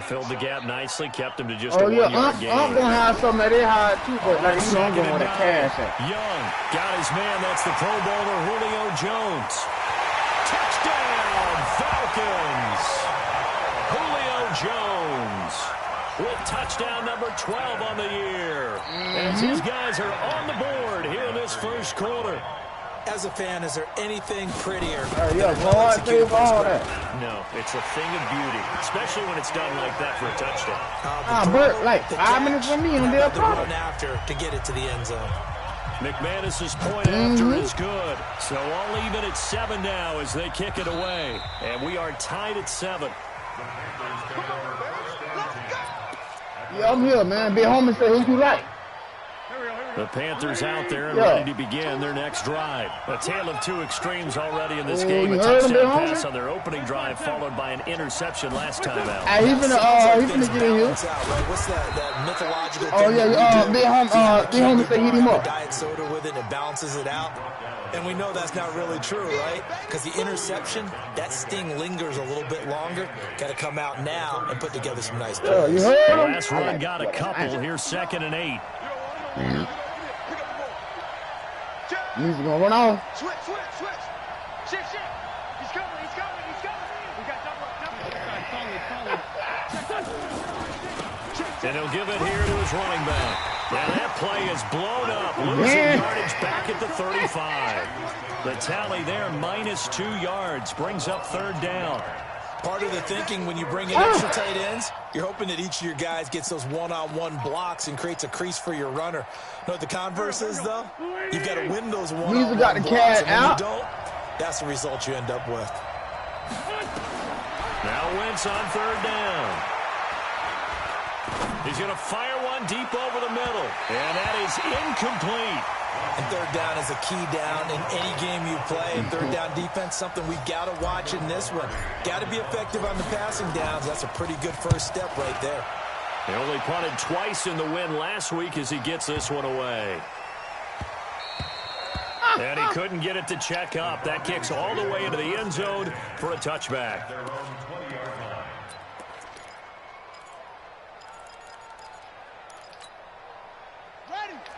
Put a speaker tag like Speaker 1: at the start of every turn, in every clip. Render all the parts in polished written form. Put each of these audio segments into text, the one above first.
Speaker 1: filled the gap nicely, kept him to just a 1-yard gain.
Speaker 2: I'm going to have some of that high, too, but like, you know, I'm going with a cash at.
Speaker 1: Young got his man. That's the Pro Bowler, Julio Jones. Touchdown, Falcons. Julio Jones with touchdown number 12 on the year. As his guys are on the board here in this first quarter.
Speaker 3: As a fan, is there anything prettier?
Speaker 2: Yeah, boy, save all that.
Speaker 1: No, it's a thing of beauty, especially when it's done like that for a touchdown.
Speaker 2: Bert, like 5 minutes from me, and they'll
Speaker 3: run after to get it to the end zone.
Speaker 1: McManus's point after is good. So all even at 7 now as they kick it away. And we are tied at 7.
Speaker 2: Yeah, I'm here, man. Be home and say who you like.
Speaker 1: The Panthers out there and ready to begin their next drive. A tale of two extremes already in this game. A touchdown pass on their opening drive, followed by an interception last time out.
Speaker 2: He's gonna get in here.
Speaker 3: What's that mythological
Speaker 2: thing? Be home and say hit him up.
Speaker 3: Diet soda with it and balances it out. And we know that's not really true, right? Because the interception, that sting lingers a little bit longer. Got to come out now and put together some nice plays.
Speaker 2: You heard him?
Speaker 1: Last run got a couple. Here's 2nd and 8.
Speaker 2: He's gonna run off.
Speaker 4: Switch. Shit. He's coming. We got double.
Speaker 1: And he'll give it here to his running back. And that play is blown up. Losing yardage back at the 35. The tally there, -2 yards, brings up 3rd down.
Speaker 3: Part of the thinking when you bring in extra tight ends, you're hoping that each of your guys gets those one-on-one blocks and creates a crease for your runner. You know what the converse is, though? You've got to win those one-on-one blocks, and when you don't, that's the result you end up with.
Speaker 1: Now Wentz on 3rd down. He's going to fire one deep over the middle, and that is incomplete.
Speaker 3: And 3rd down is a key down in any game you play. And 3rd down defense, something we've got to watch in this one. Got to be effective on the passing downs. That's a pretty good first step right there.
Speaker 1: He only punted twice in the win last week as he gets this one away. And he couldn't get it to check up. That kicks all the way into the end zone for a touchback.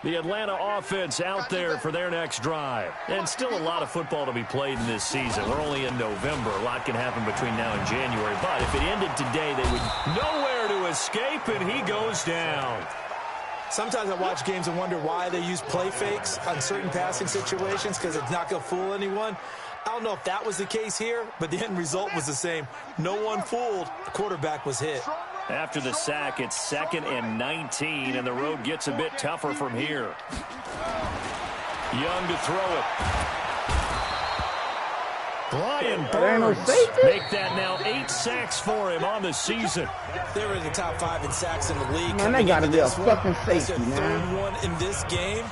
Speaker 1: The Atlanta offense out there for their next drive. And still a lot of football to be played in this season. We're only in November. A lot can happen between now and January. But if it ended today, they would nowhere to escape, and he goes down.
Speaker 3: Sometimes I watch games and wonder why they use play fakes on certain passing situations, because it's not going to fool anyone. I don't know if that was the case here, but the end result was the same. No one fooled. The quarterback was hit.
Speaker 1: After the sack, it's 2nd and 19, and the road gets a bit tougher from here. Young to throw it. Brian Burns make that now 8 sacks for him on the season.
Speaker 3: They're in the top 5 in sacks in the league.
Speaker 2: Man, they got to be a fucking safety,
Speaker 3: man.
Speaker 2: That's
Speaker 3: their 3rd one in this game.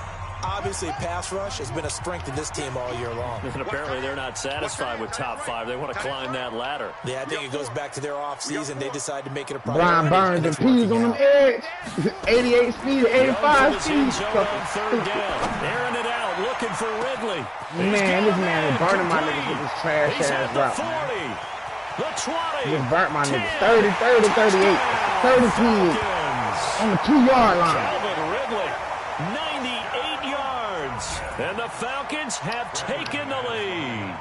Speaker 3: Obviously, pass rush has been a strength of this team all year long.
Speaker 1: And apparently they're not satisfied with top 5. They want to climb that ladder.
Speaker 3: Yeah, I think it goes back to their offseason. They decided to make it a priority.
Speaker 2: Brian Burns and peas on them edge. 88 speed, 85 speed.
Speaker 1: 3rd down. Airing it out, looking for Ridley.
Speaker 2: Man, this man is burning my niggas with this trash ass route.
Speaker 1: The 20.
Speaker 2: Just burnt my niggas. 30, 30, 38. 30, 28. On the 2-yard line.
Speaker 1: Calvin Ridley, 98 yards. And the Falcons have taken the lead.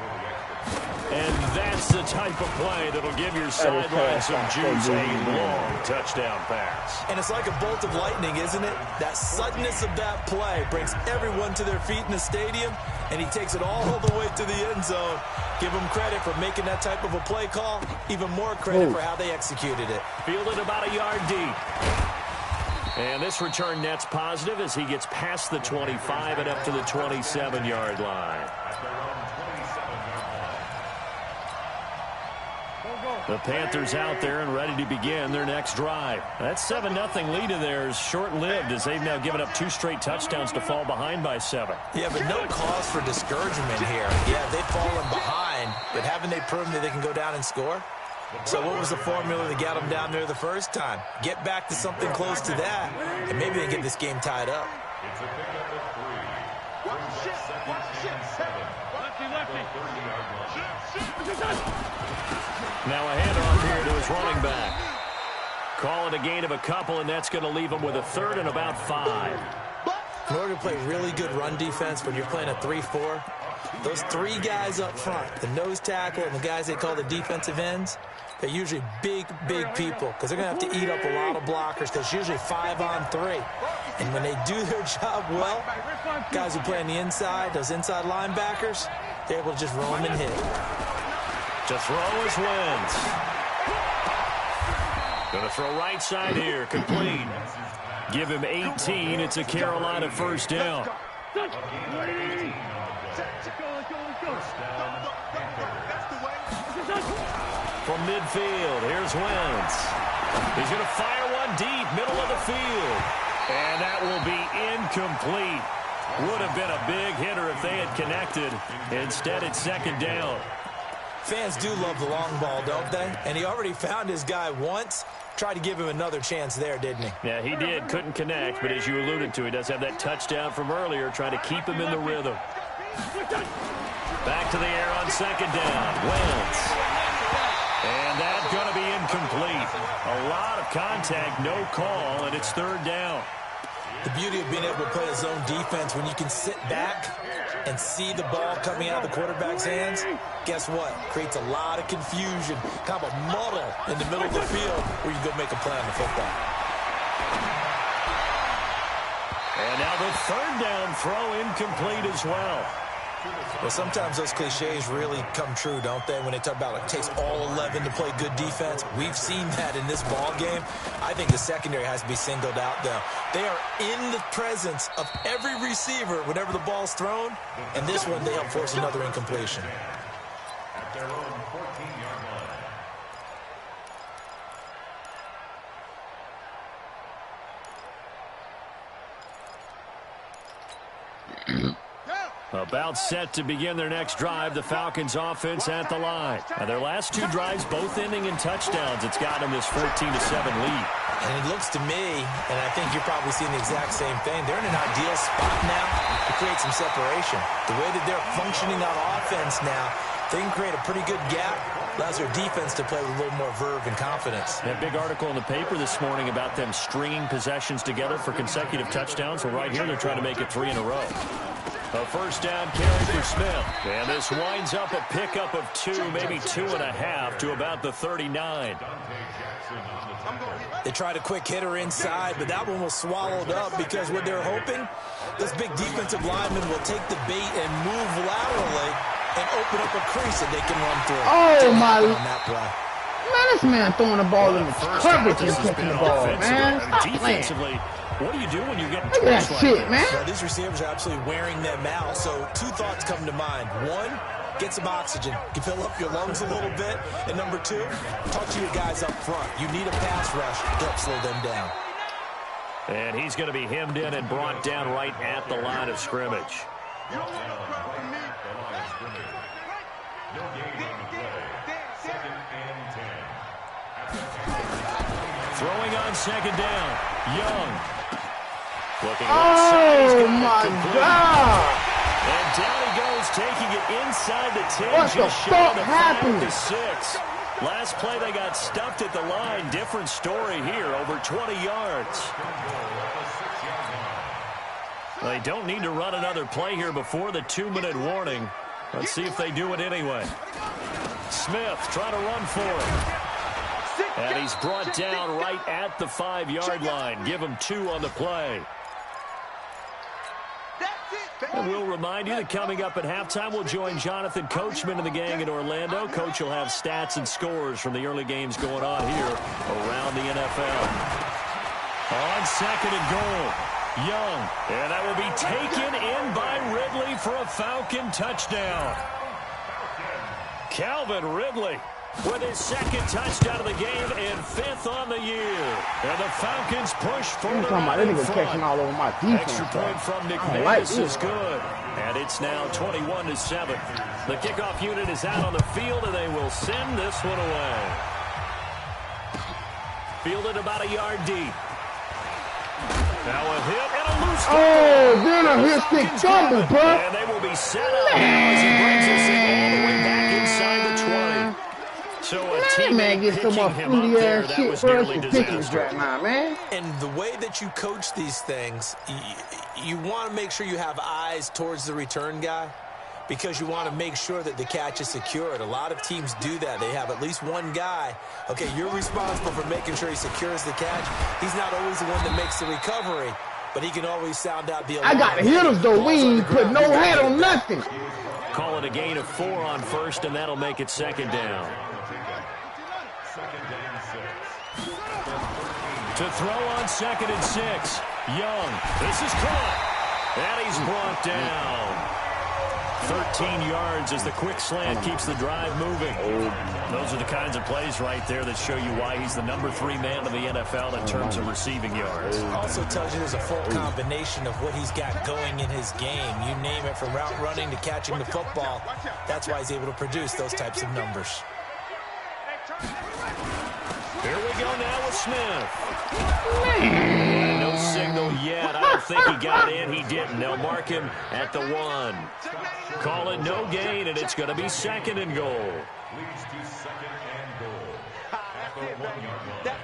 Speaker 1: And that's the type of play that'll give your sideline some juice. A long touchdown pass.
Speaker 3: And it's like a bolt of lightning, isn't it? That suddenness of that play brings everyone to their feet in the stadium, and he takes it all the way to the end zone. Give him credit for making that type of a play call. Even more credit for how they executed it.
Speaker 1: Fielded about a yard deep. And this return net's positive as he gets past the 25 and up to the 27-yard line. The Panthers out there and ready to begin their next drive. That 7-0 lead of theirs short-lived as they've now given up 2 straight touchdowns to fall behind by 7.
Speaker 3: Yeah, but no cause for discouragement here. Yeah, they've fallen behind, but haven't they proven that they can go down and score? So what was the formula that got them down there the first time? Get back to something close to that, and maybe they get this game tied up.
Speaker 1: Now a handoff here to his running back. Call it a gain of a couple, and that's going to leave them with a third and about 5.
Speaker 3: In order to play really good run defense when you're playing a 3-4, those 3 guys up front, the nose tackle and the guys they call the defensive ends, they're usually big, big people because they're going to have to eat up a lot of blockers because it's usually 5-on-3. And when they do their job well, guys who play on the inside, those inside linebackers, they're able to just roam and hit.
Speaker 1: To throw is Wentz. Going to throw right side here, complete. Give him 18. It's a Carolina first down. From midfield, here's Wentz. He's going to fire one deep, middle of the field. And that will be incomplete. Would have been a big hitter if they had connected. Instead, it's second down.
Speaker 3: Fans do love the long ball, don't they? And he already found his guy once. Tried to give him another chance there, didn't he?
Speaker 1: Yeah, he did. Couldn't connect, but as you alluded to, he does have that touchdown from earlier, trying to keep him in the rhythm. Back to the air on second down. Wentz. And that's going to be incomplete. A lot of contact, no call, and it's third down.
Speaker 3: The beauty of being able to play a zone defense when you can sit back and see the ball coming out of the quarterback's hands, guess what? Creates a lot of confusion, kind of a muddle in the middle of the field where you go make a play on the football.
Speaker 1: And now the third down throw incomplete as well.
Speaker 3: Well, sometimes those cliches really come true, don't they? When they talk about it takes all 11 to play good defense. We've seen that in this ball game. I think the secondary has to be singled out, though. They are in the presence of every receiver whenever the ball's thrown. And this one, they help force another incompletion.
Speaker 5: At their own 14-yard line.
Speaker 1: About set to begin their next drive, the Falcons offense at the line. Now, their last 2 drives, both ending in touchdowns. It's got them this 14-7 lead.
Speaker 3: And it looks to me, and I think you're probably seeing the exact same thing, they're in an ideal spot now to create some separation. The way that they're functioning on offense now, they can create a pretty good gap. Allows their defense to play with a little more verve and confidence.
Speaker 1: That big article in the paper this morning about them stringing possessions together for consecutive touchdowns. Well, right here, they're trying to make it 3 in a row. A first down carry for Smith. And this winds up a pickup of 2, maybe 2.5 to about the 39.
Speaker 3: They tried a quick hitter inside, but that one was swallowed up because what they're hoping, this big defensive lineman will take the bait and move laterally and open up a crease that they can run through.
Speaker 2: Oh, my.
Speaker 3: On that play.
Speaker 2: Man, this man throwing the ball in the coverage and catching the ball, man. Stop
Speaker 1: Defensively, what do you do when you get
Speaker 2: Look at that shit, man.
Speaker 3: Well, these receivers are absolutely wearing them out. So 2 thoughts come to mind. 1, get some oxygen. You fill up your lungs a little bit. And number 2, talk to your guys up front. You need a pass rush to help slow them down.
Speaker 1: And he's going to be hemmed in and brought down right at the line of scrimmage. Throwing on second down. Young. Looking
Speaker 2: Oh, my God.
Speaker 1: And down he goes, taking it inside the 10.
Speaker 2: What the fuck happened?
Speaker 1: 5-6. Last play, they got stuffed at the line. Different story here, over 20 yards. They don't need to run another play here before the 2-minute warning. Let's see if they do it anyway. Smith trying to run for it. And he's brought down right at the 5-yard line. Give him 2 on the play. And we'll remind you that coming up at halftime, we'll join Jonathan Coachman and the gang in Orlando. Coach will have stats and scores from the early games going on here around the NFL. On second and goal, Young. And that will be taken in by Ridley for a Falcon touchdown. Calvin Ridley with his 2nd touchdown of the game and 5th on the year. And the Falcons push further out in front.
Speaker 2: Catching all over my defense,
Speaker 1: Extra point from McManus
Speaker 2: like
Speaker 1: is good. And it's now 21-7. The kickoff unit is out on the field, and they will send this one away. Fielded about a yard deep. Now a hit and a loose ball.
Speaker 2: Oh, then a hit stick jumping, bro.
Speaker 1: And they will be set up now as he brings us in all the way back inside the 20. So
Speaker 2: man, get some more fruity ass shit for us. Ridiculous right now, man.
Speaker 3: And the way that you coach these things, you want to make sure you have eyes towards the return guy because you want to make sure that the catch is secured. A lot of teams do that. They have at least one guy. Okay, you're responsible for making sure he secures the catch. He's not always the one that makes the recovery, but he can always sound out the alarm.
Speaker 2: I got the hitters, though. We ain't put no hat on nothing.
Speaker 1: Call it a gain of 4 on first, and that'll make it second down. To throw on 2nd and 6. Young. This is caught. And he's brought down. 13 yards as the quick slant keeps the drive moving. Those are the kinds of plays right there that show you why he's the number 3 man in the NFL in terms of receiving yards.
Speaker 3: Also tells you there's a full combination of what he's got going in his game. You name it, from route running to catching the football. That's why he's able to produce those types of numbers.
Speaker 1: Here we go now with Smith. Man. No signal yet. I don't think he got in. He didn't. They'll mark him at the 1. Call it no gain, and it's going to be 2nd and goal.
Speaker 5: Leads to 2nd and goal. At the 1-yard line.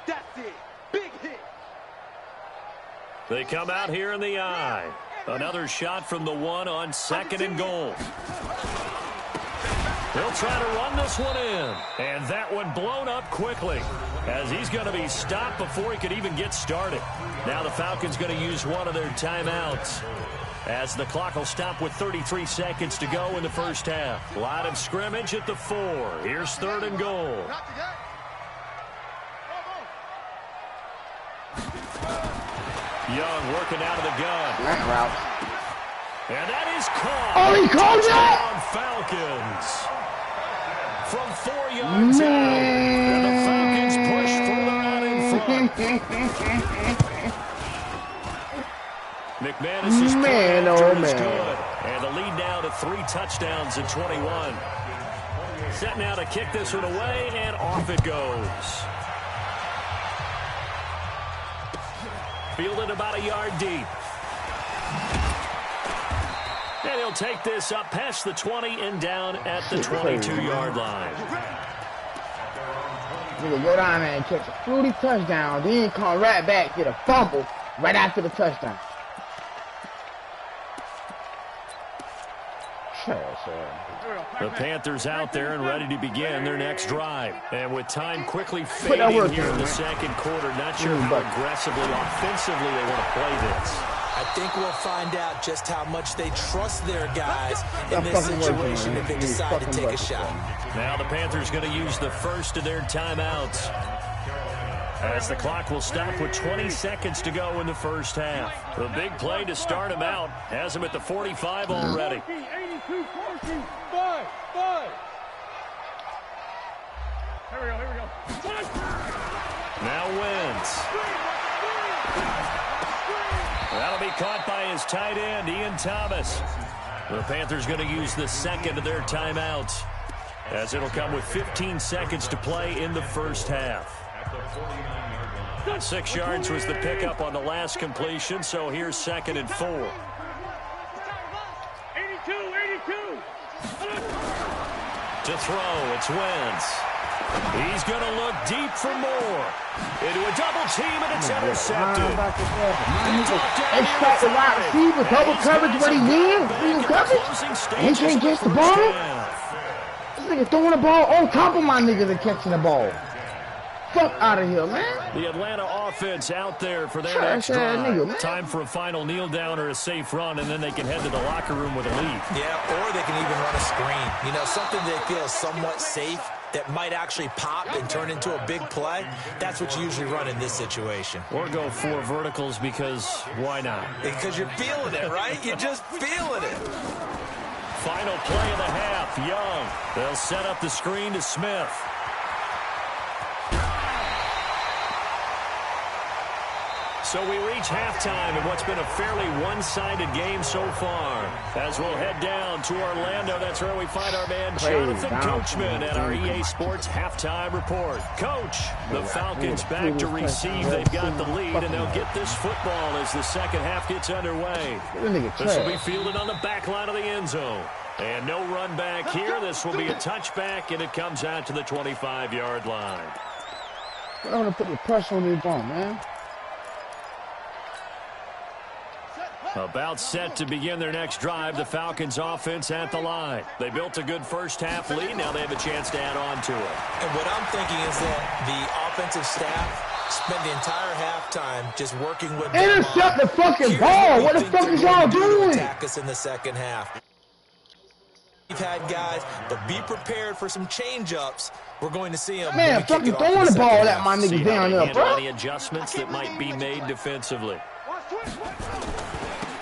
Speaker 4: That's it. Big hit.
Speaker 1: They come out here in the eye. Another shot from the 1 on 2nd and goal. They'll try to run this one in. And that one blown up quickly as he's going to be stopped before he could even get started. Now the Falcons going to use one of their timeouts as the clock will stop with 33 seconds to go in the first half. Line of scrimmage at the 4. Here's 3rd and goal. Young working out of the gun.
Speaker 2: That route.
Speaker 1: And that is caught.
Speaker 2: Oh, he called it!
Speaker 1: Falcons. From 4 yards out. And the Falcons push further out in front. McManus'
Speaker 2: man, oh man.
Speaker 1: Good. And the lead now to 3 touchdowns in 21. Set now to kick this one away, and off it goes. Fielded about a yard deep. And he'll take this up past the 20 and down at the 22-yard line.
Speaker 2: Nigga go down there and catch a fruity touchdown, then come right back, get a fumble right after the touchdown.
Speaker 1: The Panthers out there and ready to begin their next drive. And with time quickly fading here in the second quarter, not sure how aggressively, offensively they want to play this.
Speaker 3: I think we'll find out just how much they trust their guys in this situation if they decide to take a shot.
Speaker 1: Now the Panthers going to use the first of their timeouts as the clock will stop with 20 seconds to go in the first half. The big play to start him out has him at the 45 already.
Speaker 4: 82, 14, 5. Here we go.
Speaker 1: Now Wentz. That'll be caught by his tight end, Ian Thomas. The Panthers going to use the second of their timeouts as it'll come with 15 seconds to play in the first half. 6 yards was the pickup on the last completion, so here's 2nd and 4.
Speaker 4: 82.
Speaker 1: To throw, it's Wentz. He's going to look deep for more. Into a double team, and it's intercepted.
Speaker 2: Extract the wide receiver, double coverage, but he wins. Single coverage. He can't catch the ball. This nigga throwing the ball on top of my niggas and catching the ball. Fuck out of here, man.
Speaker 1: The Atlanta offense out there for their next drive. Time for a final kneel down or a safe run, and then they can head to the locker room with a lead.
Speaker 3: Yeah, or they can even run a screen. You know, something they feel somewhat safe that might actually pop and turn into a big play. That's what you usually run in this situation.
Speaker 1: Or go 4 verticals because why not?
Speaker 3: Because you're feeling it, right? You're just feeling it.
Speaker 1: Final play of the half, Young. They'll set up the screen to Smith. So we reach halftime in what's been a fairly one-sided game so far. As we'll head down to Orlando, that's where we find our man Jonathan Coachman at our EA Sports Halftime Report. Coach, the Falcons back to receive. They've got the lead, and they'll get this football as the second half gets underway. This will be fielded on the back line of the end zone. And no run back here. This will be a touchback, and it comes out to the 25-yard line.
Speaker 2: I don't want to put the pressure on this ball, man.
Speaker 1: About set to begin their next drive, the Falcons offense at the line. They built a good first half lead. Now they have a chance to add on to it.
Speaker 3: And what I'm thinking is that the offensive staff spent the entire halftime just working with them.
Speaker 2: Intercept the fucking ball. What the fuck is y'all doing?
Speaker 3: Attack us in the second half. We've had guys, but be prepared for some change-ups. We're going to see them.
Speaker 2: Man, fucking throwing the ball at my nigga down there, bro.
Speaker 1: Any adjustments that might be made defensively.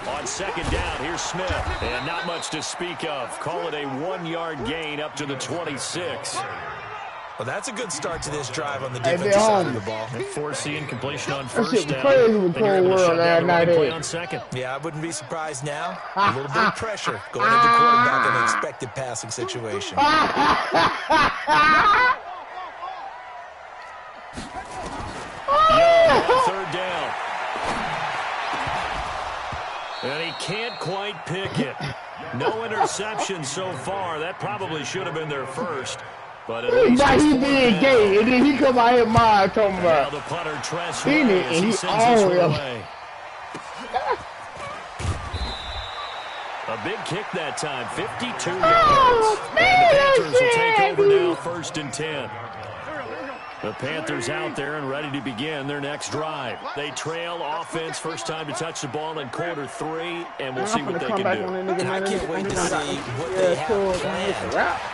Speaker 1: On second down, here's Smith. And not much to speak of. Call it a 1-yard gain up to the 26.
Speaker 3: Well, that's a good start to this drive on the defensive side of the ball.
Speaker 1: They force the incompletion on first
Speaker 2: shit
Speaker 1: down.
Speaker 2: crazy with
Speaker 1: Then you're able to
Speaker 2: Cold
Speaker 1: shut
Speaker 2: World
Speaker 1: down the
Speaker 2: last
Speaker 1: running play
Speaker 2: night.
Speaker 1: on second.
Speaker 3: Yeah, I wouldn't be surprised now. A little bit of pressure going at the quarterback in an expected passing situation.
Speaker 1: Young on third down. And he can't quite pick it. No interception so far. That probably should have been their first. But at least
Speaker 2: he did gay, and then he come out here mine talking
Speaker 1: now
Speaker 2: about.
Speaker 1: the punter Tress
Speaker 2: He
Speaker 1: Way as he
Speaker 2: he
Speaker 1: sends this one
Speaker 2: all
Speaker 1: away. A big kick that time, 52 yards.
Speaker 2: man,
Speaker 1: And the Panthers will take
Speaker 2: that's
Speaker 1: over
Speaker 2: it.
Speaker 1: now, 1st and 10. The Panthers out there and ready to begin their next drive. They trail offense, first time to touch the ball in quarter 3, and we'll see what they can do.
Speaker 3: And I can't wait to see what they have planned.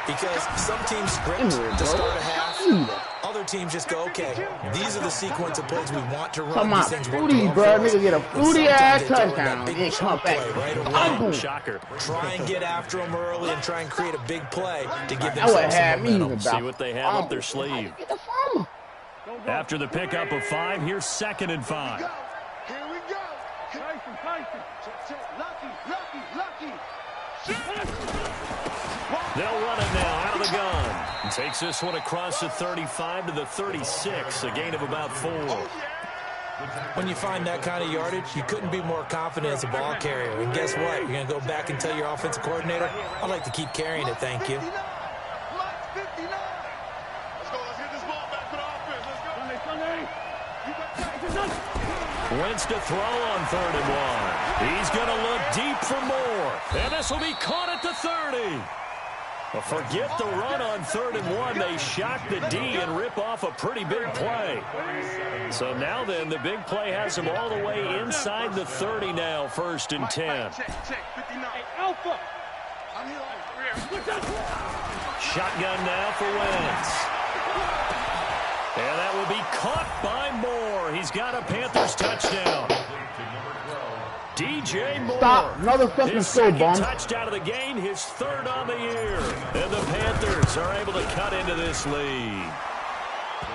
Speaker 3: Because some teams script to start a half. Other teams just go, okay, these are the sequence of plays we want to run.
Speaker 2: Come on,
Speaker 3: These things work
Speaker 2: fruity,
Speaker 3: well
Speaker 2: bro.
Speaker 3: for us.
Speaker 2: Nigga get a
Speaker 3: And
Speaker 2: fruity
Speaker 3: sometimes
Speaker 2: ass
Speaker 3: they throw in that
Speaker 2: touchdown.
Speaker 3: big
Speaker 2: Then come
Speaker 3: chunk
Speaker 2: back.
Speaker 3: play right away.
Speaker 2: Humble.
Speaker 1: Shocker.
Speaker 3: Try and get after them early and try and create a big play to give
Speaker 2: That
Speaker 3: themselves
Speaker 2: would have
Speaker 3: some
Speaker 2: me
Speaker 3: momentum.
Speaker 2: even
Speaker 1: See what they have up their sleeve.
Speaker 2: Get the fumble.
Speaker 1: After the pickup of 5, here's 2nd and 5.
Speaker 4: Here we go. Tyson. Lucky.
Speaker 1: They'll run it now out of the gun. And takes this one across the 35 to the 36, a gain of about 4.
Speaker 3: When you find that kind of yardage, you couldn't be more confident as a ball carrier. And guess what? You're going to go back and tell your offensive coordinator, I'd like to keep carrying it, thank you.
Speaker 1: Wentz to throw on 3rd and 1. He's going to look deep for more. And this will be caught at the 30. Well, forget the run on 3rd and 1. They shock the D and rip off a pretty big play. So now then, the big play has them all the way inside the 30 now, 1st and 10.
Speaker 4: Alpha.
Speaker 1: Shotgun now for Wentz. And that will be caught by Moore. He's got a Panthers touchdown. DJ Moore.
Speaker 2: Stop. Another fucking
Speaker 1: his
Speaker 2: score,
Speaker 1: second
Speaker 2: bomb.
Speaker 1: touchdown of the game, his 3rd on the year. And the Panthers are able to cut into this lead.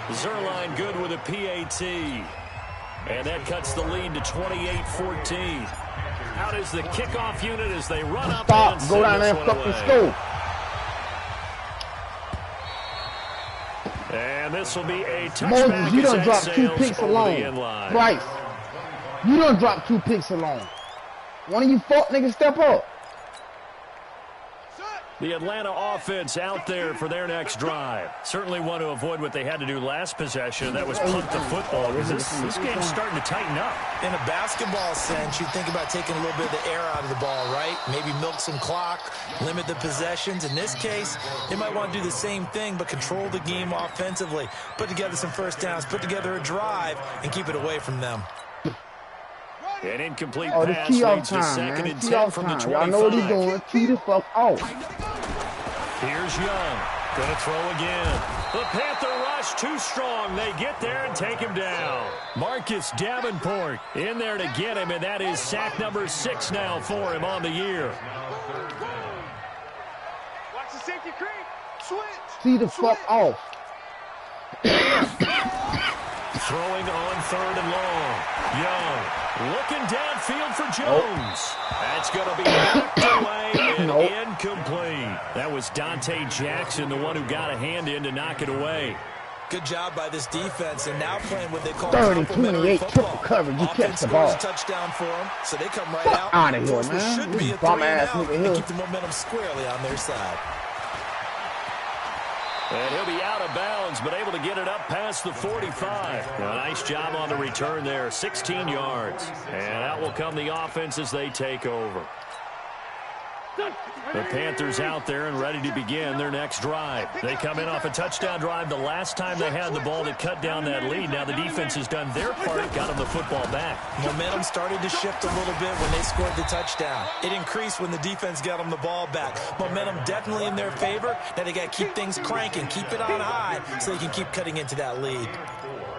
Speaker 1: Zerline good with a PAT. And that cuts the lead to 28-14. Out is the kickoff unit as they run up.
Speaker 2: Stop.
Speaker 1: And
Speaker 2: Go down there
Speaker 1: send
Speaker 2: and
Speaker 1: this one
Speaker 2: fucking
Speaker 1: away.
Speaker 2: score.
Speaker 1: And this will be a touchback.
Speaker 2: Moses, you
Speaker 1: as
Speaker 2: don't
Speaker 1: that
Speaker 2: drop 2
Speaker 1: sails
Speaker 2: picks
Speaker 1: over the
Speaker 2: alone.
Speaker 1: end line.
Speaker 2: Bryce, you don't drop 2 picks alone. One of you fuck niggas step up.
Speaker 1: The Atlanta offense out there for their next drive. Certainly want to avoid what they had to do last possession. That was punt the football. Because this game's starting to tighten up.
Speaker 3: In a basketball sense, you think about taking a little bit of the air out of the ball, right? Maybe milk some clock, limit the possessions. In this case, they might want to do the same thing, but control the game offensively. Put together some first downs, put together a drive, and keep it away from them.
Speaker 1: An incomplete
Speaker 2: This
Speaker 1: pass
Speaker 2: key off
Speaker 1: leads to
Speaker 2: time,
Speaker 1: 2nd
Speaker 2: man.
Speaker 1: and
Speaker 2: Key
Speaker 1: 10
Speaker 2: off
Speaker 1: from the
Speaker 2: time.
Speaker 1: 25.
Speaker 2: Y'all know what he's doing. Key the fuck off.
Speaker 1: Here's Young. Going to throw again. The Panther rush too strong. They get there and take him down. Marcus Davenport in there to get him, and that is sack number 6 now for him on the year.
Speaker 4: Watch the safety creep. Switch.
Speaker 2: See the fuck off.
Speaker 1: Throwing on 3rd and long. Young looking downfield for Jones. That's going to be knocked away and incomplete. That was Dante Jackson, the one who got a hand in to knock it away.
Speaker 3: Good job by this defense, and now playing what they call
Speaker 2: 30-28 triple coverage. You catch the ball.
Speaker 3: Offense scores a touchdown for them, so they come right
Speaker 2: Fuck
Speaker 3: out.
Speaker 2: out of here, man.
Speaker 3: Should be a
Speaker 2: Bum
Speaker 3: 3 and
Speaker 2: ass
Speaker 3: out
Speaker 2: nigga
Speaker 3: and
Speaker 2: here.
Speaker 3: keep the momentum squarely on their side.
Speaker 1: And he'll be out of bounds, but able to get it up past the 45. A nice job on the return there, 16 yards. And out will come the offense as they take over. The Panthers out there and ready to begin their next drive. They come in off a touchdown drive the last time they had the ball that cut down that lead. Now the defense has done their part, got them the football back.
Speaker 3: Momentum started to shift a little bit when they scored the touchdown. It increased when the defense got them the ball back. Momentum definitely in their favor. Now they got to keep things cranking, keep it on high so they can keep cutting into that lead.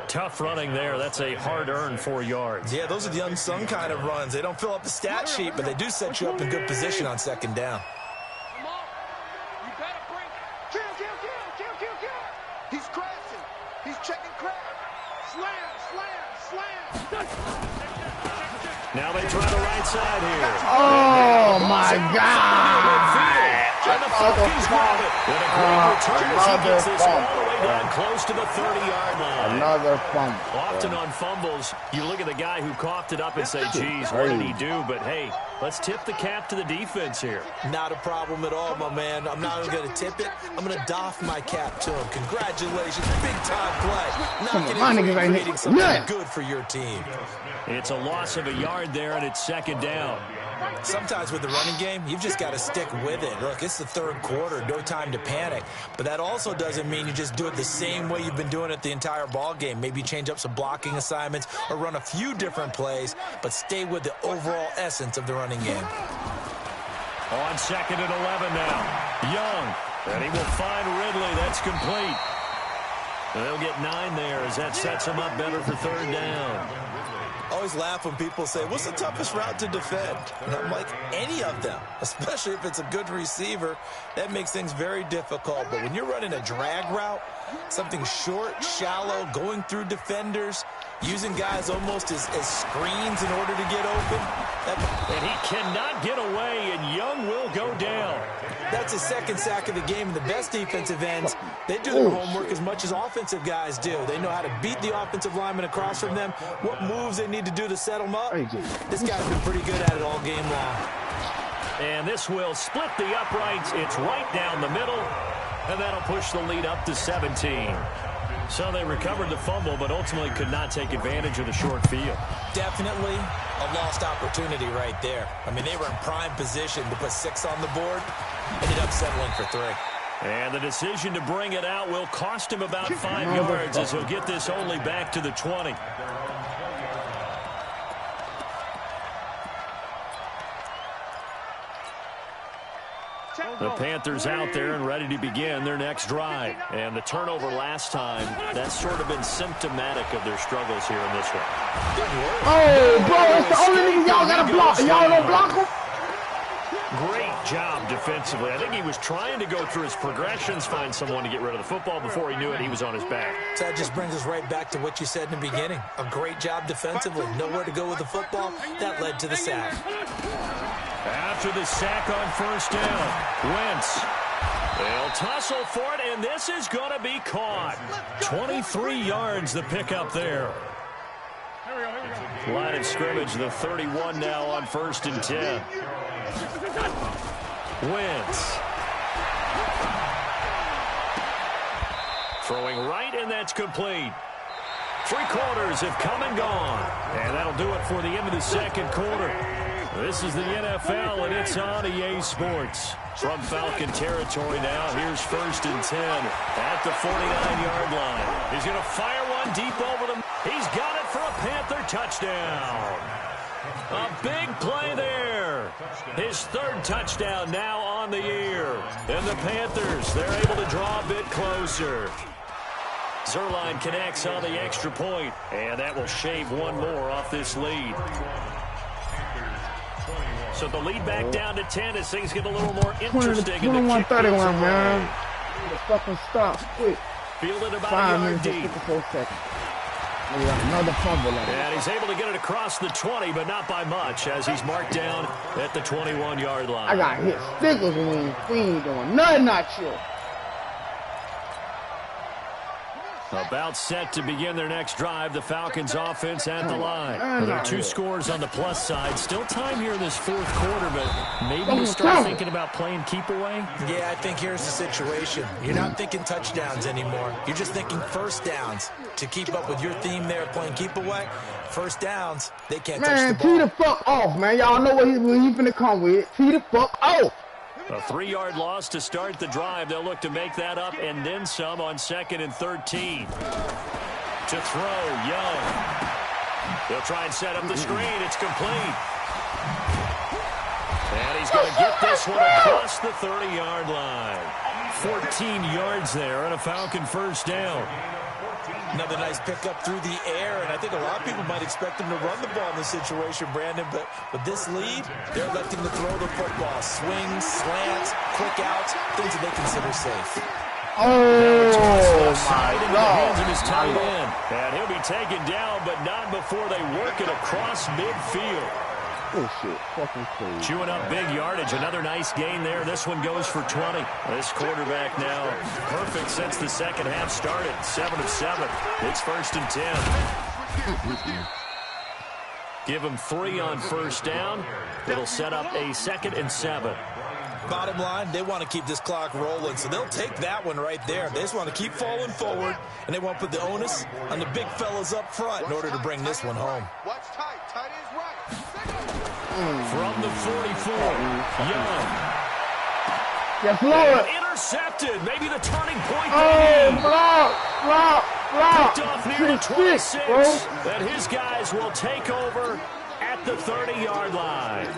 Speaker 1: Tough running there. That's a hard-earned 4 yards.
Speaker 3: Yeah, those are the unsung kind of runs. They don't fill up the stat sheet, but they do set you up in good position on second down.
Speaker 4: Come on. You better bring kill. He's crashing. He's checking crash. Slam.
Speaker 1: Now they try the right side here.
Speaker 2: Oh, my God.
Speaker 1: And the Falcons grab it. With a great return as he gets this all the way down close to the 30-yard line.
Speaker 2: Another fumble.
Speaker 1: Often on fumbles, you look at the guy who coughed it up and say, geez, what did he do? But, hey, let's tip the cap to the defense here.
Speaker 3: Not a problem at all, my man. I'm not even going to tip it. I'm going to doff my cap to him. Congratulations. Big-time play. Knocking in, creating something good for your team.
Speaker 1: It's a loss of a yard there, and it's second down.
Speaker 3: Sometimes with the running game, you've just got to stick with it. Look, it's the third quarter, no time to panic. But that also doesn't mean you just do it the same way you've been doing it the entire ball game. Maybe change up some blocking assignments or run a few different plays, but stay with the overall essence of the running game.
Speaker 1: On second and 11 now. Young, and he will find Ridley. That's complete. They'll get 9 there as that sets him up better for third down.
Speaker 3: Always laugh when people say, what's the toughest route to defend? And I'm like, any of them, especially if it's a good receiver. That makes things very difficult. But when you're running a drag route, something short, shallow, going through defenders, using guys almost as screens in order to get open.
Speaker 1: And he cannot get away, and Young will go down.
Speaker 3: That's his second sack of the game. And the best defensive ends, they do their homework as much as offensive guys do. They know how to beat the offensive lineman across from them, what moves they need to do to set them up. This guy's been pretty good at it all game long.
Speaker 1: And this will split the uprights. It's right down the middle, and that'll push the lead up to 17. So they recovered the fumble, but ultimately could not take advantage of the short field.
Speaker 3: Definitely a lost opportunity right there. I mean, they were in prime position to put 6 on the board. Ended up settling for 3.
Speaker 1: And the decision to bring it out will cost him about 5 yards as he'll get this only back to the 20. The Panthers out there and ready to begin their next drive. And the turnover last time, that's sort of been symptomatic of their struggles here in this one.
Speaker 2: Oh, bro, that's the only nigga y'all got to block. Y'all don't block him?
Speaker 1: Great job defensively. I think he was trying to go through his progressions, find someone to get rid of the football. Before he knew it, he was on his back.
Speaker 3: So that just brings us right back to what you said in the beginning. A great job defensively. Nowhere to go with the football. That led to the sack.
Speaker 1: After the sack on first down, Wentz. They'll tussle for it, and this is going to be caught. 23 yards the pickup there. Line of scrimmage, the 31 now on 1st and 10. Wentz. Throwing right, and that's complete. 3 quarters have come and gone. And that'll do it for the end of the second quarter. This is the NFL, and it's on EA Sports. From Falcon territory now, here's 1st and 10 at the 49-yard line. He's going to fire one deep over them. He's got it for a Panther touchdown. A big play there. His 3rd touchdown now on the year. And the Panthers, they're able to draw a bit closer. Zerline connects on the extra point, and that will shave one more off this lead. So the lead back down to 10 as things get a little more interesting.
Speaker 2: 21-31, man. The fucking stop, quick.
Speaker 1: Fielded about
Speaker 2: 5
Speaker 1: a yard
Speaker 2: minutes and
Speaker 1: deep.
Speaker 2: 54 seconds. Another fumble.
Speaker 1: And he's able to get it across the 20, but not by much, as he's marked down at the 21-yard line.
Speaker 2: I got hit stickers when we ain't doing nothing, not sure.
Speaker 1: About set to begin their next drive, the Falcons offense at the line. There are 2 scores on the plus side. Still time here in this 4th quarter, but maybe you start thinking about playing keep away?
Speaker 3: Yeah, I think here's the situation. You're not thinking touchdowns anymore. You're just thinking first downs. To keep up with your theme there, playing keep away, first downs, they can't touch the ball.
Speaker 2: Man, tee the fuck off, man. Y'all know what he's finna come with. Tee the fuck off.
Speaker 1: A 3-yard loss to start the drive. They'll look to make that up and then some on 2nd and 13. To throw, Young. They'll try and set up the screen. It's complete. And he's going to get this one across the 30-yard line. 14 yards there and a Falcon first down.
Speaker 3: Another nice pickup through the air, and I think a lot of people might expect them to run the ball in this situation, Brandon, but with this lead, they're electing to throw the football. Swings, slants, quick outs, things that they consider safe.
Speaker 2: Oh, my
Speaker 1: into the hands of his tight end. And he'll be taken down, but not before they work it across midfield.
Speaker 2: Oh, shit. Fucking crazy.
Speaker 1: Chewing up big yardage. Another nice gain there. This one goes for 20. This quarterback now perfect since the second half started. 7 of 7. It's 1st and 10. Give him 3 on first down. It'll set up a 2nd and 7.
Speaker 3: Bottom line, they want to keep this clock rolling, so they'll take that one right there. They just want to keep falling forward, and they want to put the onus on the big fellas up front in order to bring this one home.
Speaker 4: Watch tight. Tight is right.
Speaker 1: From the 44, Young.
Speaker 2: Yes, Lord.
Speaker 1: Intercepted. Maybe the turning point.
Speaker 2: Oh, block.
Speaker 1: Picked off near the 26. And his guys will take over at the 30-yard line.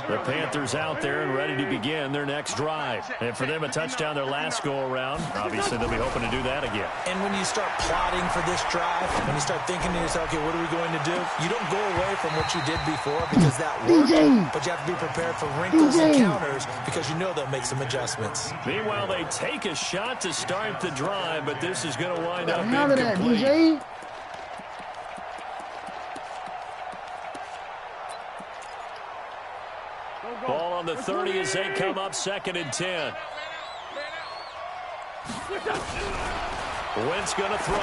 Speaker 1: The Panthers out there and ready to begin their next drive. And for them, a touchdown their last go-around. Obviously, they'll be hoping to do that again.
Speaker 3: And when you start plotting for this drive, when you start thinking to yourself, okay, what are we going to do? You don't go away from what you did before because that worked. But you have to be prepared for wrinkles and counters because you know they'll make some adjustments.
Speaker 1: Meanwhile, they take a shot to start the drive, but this is going to wind up
Speaker 2: DJ?
Speaker 1: incomplete. Ball on the 30 as they come up 2nd and 10. Wentz going to throw.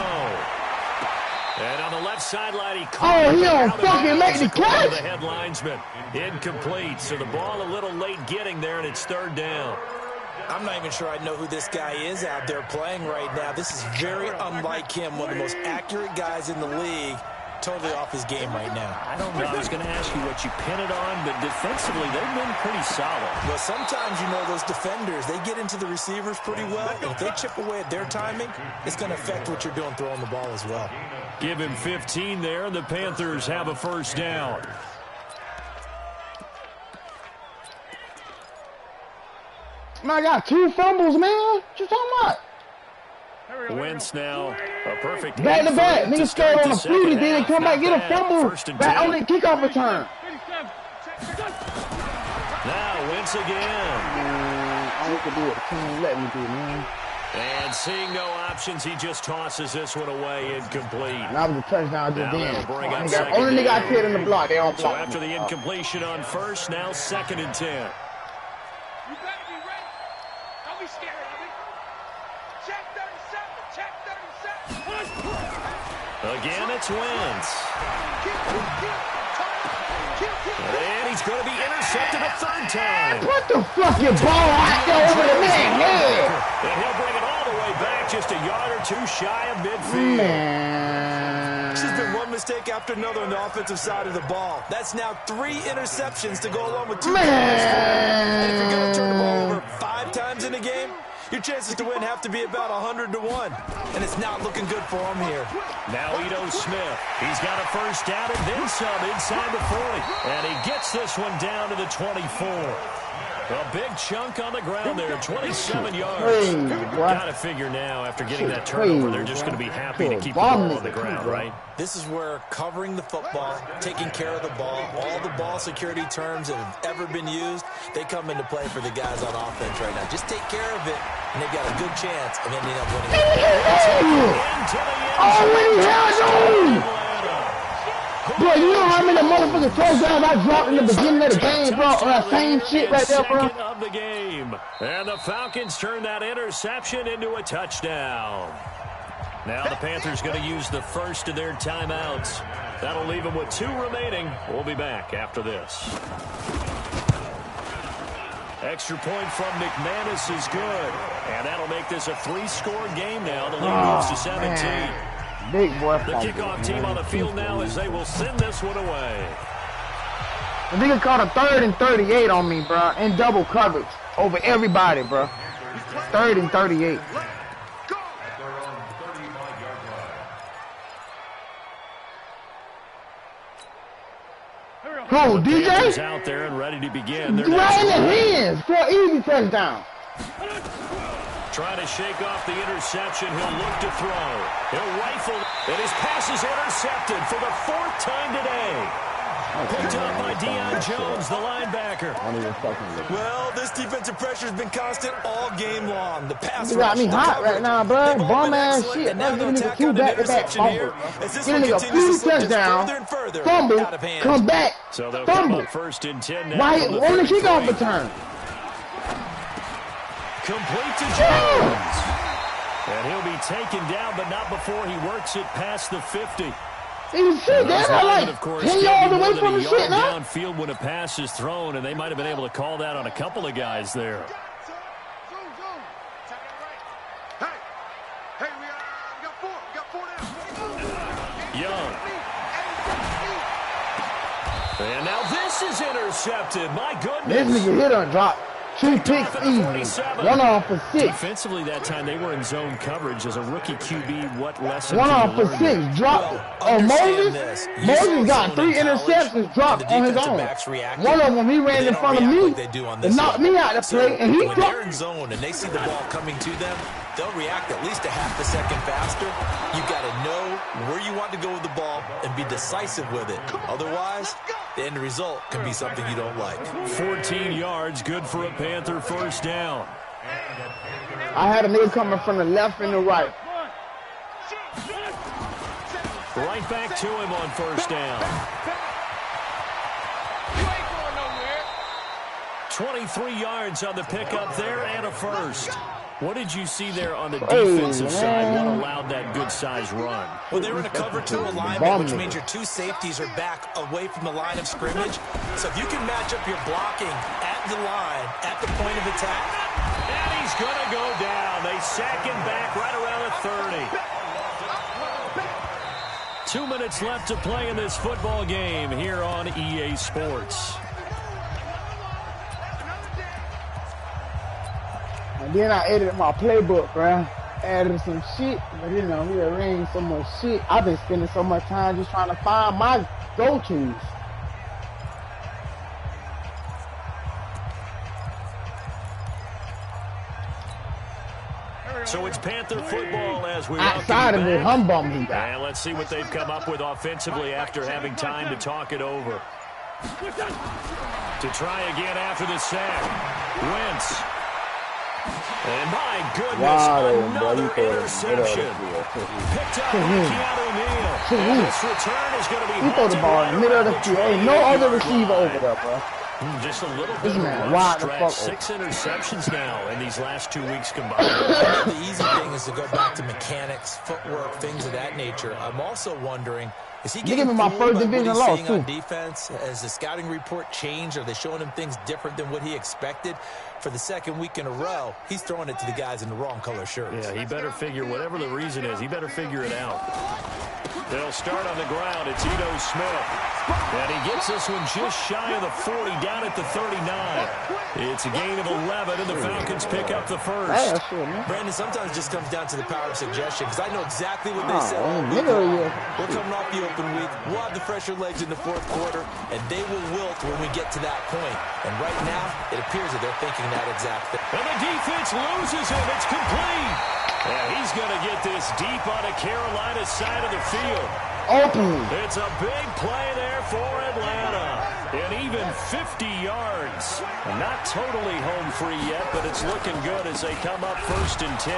Speaker 1: And on the left sideline, he caught
Speaker 2: he don't fucking make the catch.
Speaker 1: The head linesman. Incomplete. So the ball a little late getting there, and it's 3rd down.
Speaker 3: I'm not even sure I know who this guy is out there playing right now. This is very unlike him, one of the most accurate guys in the league. Totally off his game right now.
Speaker 1: I don't know. I was going to ask you what you pin it on, but defensively, they've been pretty solid.
Speaker 3: Well, sometimes, you know, those defenders, they get into the receivers pretty well. And if they chip away at their timing, it's going to affect what you're doing throwing the ball as well.
Speaker 1: Give him 15 there. The Panthers have a first down.
Speaker 2: Man, I got 2 fumbles, man. What you talking about?
Speaker 1: Wentz now, a perfect
Speaker 2: back to back. Niggas start on the fleet and then they come back get a fumble back on the kickoff return.
Speaker 1: Now Wentz again.
Speaker 2: I need to do it. Can't let me do it, man.
Speaker 1: And seeing no options, he just tosses this one away incomplete.
Speaker 2: And that was a touchdown just then.
Speaker 1: Only
Speaker 2: nigga I killed in the block. They all block.
Speaker 1: So after the incompletion on first, now 2nd and 10.
Speaker 4: You better be ready. Don't be scared of it. Check 37. Check 37.
Speaker 1: Again, it's Wentz. And he's going to be intercepted a 3rd time.
Speaker 2: Put the fucking ball out there over the man's head.
Speaker 1: And he'll bring it all the way back just a yard or 2 shy of midfield.
Speaker 2: Man.
Speaker 3: This has been one mistake after another on the offensive side of the ball. That's now 3 interceptions to go along with 2
Speaker 2: Man.
Speaker 3: And if you're going to turn the ball over 5 times in a game, your chances to win have to be about 100 to 1. And it's not looking good for him here.
Speaker 1: Now Ito Smith. He's got a first down and then some inside the 40. And he gets this one down to the 24. A big chunk on the ground there, 27 yards. Got to figure now, after getting that turnover, they're just going to be happy to keep the ball on the ground, right?
Speaker 3: This is where covering the football, taking care of the ball, all the ball security terms that have ever been used, they come into play for the guys on offense right now. Just take care of it, and they've got a good chance of ending up winning.
Speaker 2: Bro, you know how many motherfucking touchdowns I dropped in the beginning of the game, bro? On that same shit right there, bro.
Speaker 1: Of the game. And the Falcons turn that interception into a touchdown. Now the Panthers going to use the first of their timeouts. That'll leave them with 2 remaining. We'll be back after this. Extra point from McManus is good. And that'll make this a 3-score game now. The lead moves to 17.
Speaker 2: Man. Big boy.
Speaker 1: The kickoff team on the field now as they will send this one away.
Speaker 2: The nigga caught a 3rd and 38 on me, bro, in double coverage over everybody, bro. 3rd and 38. Who, DJ?
Speaker 1: Out there and ready to begin.
Speaker 2: Right in the hands for an easy touchdown.
Speaker 1: Trying to shake off the interception. He'll look to throw. He'll rifle. And his pass is intercepted for the 4th time today. Picked up by Deion Jones, the linebacker.
Speaker 3: Well, this defensive pressure has been constant all game long. The pass
Speaker 2: You got me hot right now, bro. Bum ass shit.
Speaker 3: Now
Speaker 2: Give a nigga 2 back-to-back fumbles. Give a nigga 2 touchdowns, fumble, come back,
Speaker 1: So they'll
Speaker 2: fumble.
Speaker 1: come up 1st and 10 now.
Speaker 2: Why on the kickoff return?
Speaker 1: Complete to Jones. And he'll be taken down, but not before he works it past the 50.
Speaker 2: Shit, that's like 10 yards away from the shit now.
Speaker 1: Downfield when a pass is thrown, and they might have been able to call that on a couple of guys there.
Speaker 4: Hey, we got 4 now.
Speaker 1: Young. And now this is intercepted. My goodness.
Speaker 2: This nigga hit on drop. 2 picks easy. 1 off for 6.
Speaker 1: Defensively that time, they were in zone coverage as a rookie QB. What lesson?
Speaker 2: 1 off for 6. Drop. Moses got 3 interceptions dropped on his own. One of them, he ran in front of me and knocked me out of the play, and he
Speaker 3: when
Speaker 2: dropped.
Speaker 3: they're in zone and they see the ball coming to them, they'll react at least a half a second faster. You've got to know where you want to go with the ball and be decisive with it. Otherwise, the end result can be something you don't like.
Speaker 1: 14 yards, good for a Panther 1st down.
Speaker 2: I had a nigga coming from the left and the right.
Speaker 1: Right back to him on 1st down.
Speaker 4: You ain't going nowhere.
Speaker 1: 23 yards on the pickup there and a 1st. What did you see there on the defensive side? What allowed that good-sized run?
Speaker 3: Well, they were in a cover 2 alignment, which means your 2 safeties are back away from the line of scrimmage. So if you can match up your blocking at the line, at the point of attack.
Speaker 1: And he's going to go down. They sack him back right around the 30. 2 minutes left to play in this football game here on EA Sports.
Speaker 2: And then I edited my playbook, bro. Added some shit, but you know, we arranged so much shit. I've been spending so much time just trying to find my go-tos.
Speaker 1: So it's Panther football as we
Speaker 2: Outside of the humbum he got.
Speaker 1: And let's see what they've come up with offensively after having time to talk it over. To try again after the sack. Wentz. And my goodness, another interception. Picked up by Keanu Neal. This return is going to be
Speaker 2: he throw the ball in the middle of the field. Ain't no other receiver over there, bro.
Speaker 1: Just a little bit of a rough stretch. 6 interceptions now in these last 2 weeks combined.
Speaker 3: The easy thing is to go back to mechanics, footwork, things of that nature. I'm also wondering, is he getting
Speaker 2: my first division loss too?
Speaker 3: On defense? Has the scouting report changed? Are they showing him things different than what he expected? For the 2nd week in a row, he's throwing it to the guys in the wrong color shirts.
Speaker 1: Yeah, he better figure, whatever the reason is, he better figure it out. They'll start on the ground. It's Ito Smith. And he gets this one just shy of the 40, down at the 39. It's a gain of 11, and the Falcons pick up the 1st.
Speaker 3: Brandon, sometimes it just comes down to the power of suggestion, because I know exactly what they said all week. We're coming off the open week. We'll have the fresher legs in the 4th quarter, and they will wilt when we get to that point. And right now, it appears that they're thinking that exact thing.
Speaker 1: And the defense loses him. It's complete. And he's going to get this deep on the Carolina side of the field.
Speaker 2: Open.
Speaker 1: It's a big play there for Atlanta. And even 50 yards. Not totally home free yet, but it's looking good as they come up 1st and 10.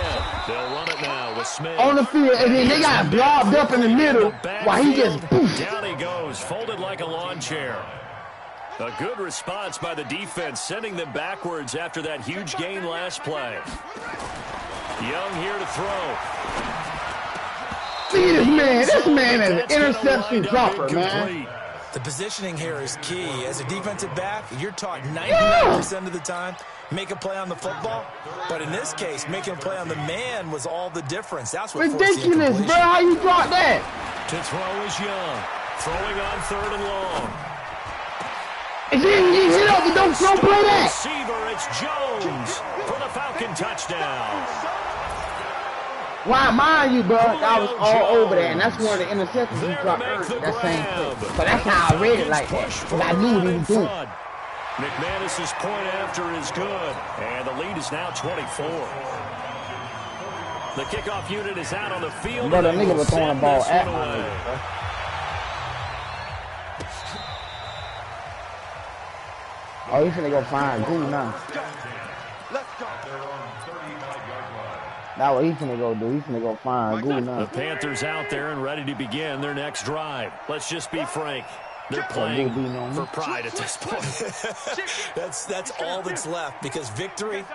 Speaker 1: They'll run it now with Smith.
Speaker 2: On the field, and then they got blobbed up in the middle while he just poof.
Speaker 1: Down he goes, folded like a lawn chair. A good response by the defense, sending them backwards after that huge gain last play. Young here to throw.
Speaker 2: See this man. This man is an interception dropper, man.
Speaker 3: The positioning here is key. As a defensive back, you're taught 99% of the time, make a play on the football. But in this case, making a play on the man was all the difference. That's what
Speaker 2: ridiculous, bro. How you drop that?
Speaker 1: To throw is Young. Throwing on 3rd and long.
Speaker 2: And then you hit up, but don't play that.
Speaker 1: Receiver, it's Jones for the Falcon touchdown.
Speaker 2: Why, mind you, bro, I was all over that, and that's one of the interceptions he dropped early, that same play. So that's how I read it like that, because I knew what he was doing.
Speaker 1: McManus's point after is good, and the lead is now 24. The kickoff unit is out on the field.
Speaker 2: But the nigga was throwing the ball at me. Oh, he's finna go find Goo now. That's what he's finna go do. He's finna go find Goo now.
Speaker 1: The Panthers out there and ready to begin their next drive. Let's just be frank. They're playing for pride at this point.
Speaker 3: That's all that's left, because victory,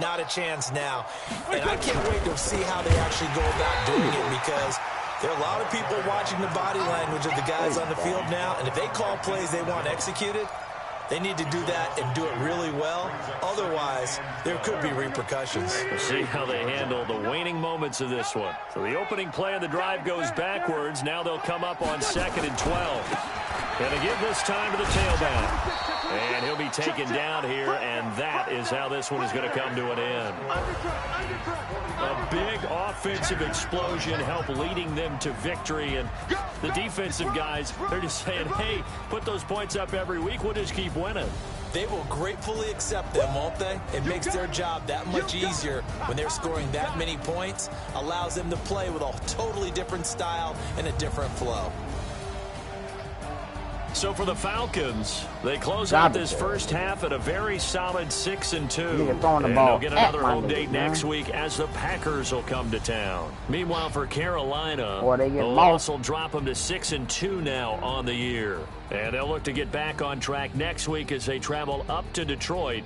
Speaker 3: not a chance now. And I can't wait to see how they actually go about doing it, because there are a lot of people watching the body language of the guys on the field now, and if they call plays they want executed, they need to do that and do it really well. Otherwise, there could be repercussions.
Speaker 1: We'll see how they handle the waning moments of this one. So the opening play of the drive goes backwards. Now they'll come up on 2nd and 12. Going to give this time to the tailback. And he'll be taken down here, and that is how this one is going to come to an end. A big offensive explosion helped leading them to victory, and the defensive guys, they're just saying, hey, put those points up every week, we'll just keep winning.
Speaker 3: They will gratefully accept them, won't they? It makes their job that much easier when they're scoring that many points, allows them to play with a totally different style and a different flow.
Speaker 1: So for the Falcons, they close out this first half at a very solid 6-2. And they'll get another home date next week as the Packers will come to town. Meanwhile, for Carolina, the loss will drop them to 6-2 now on the year. And they'll look to get back on track next week as they travel up to Detroit.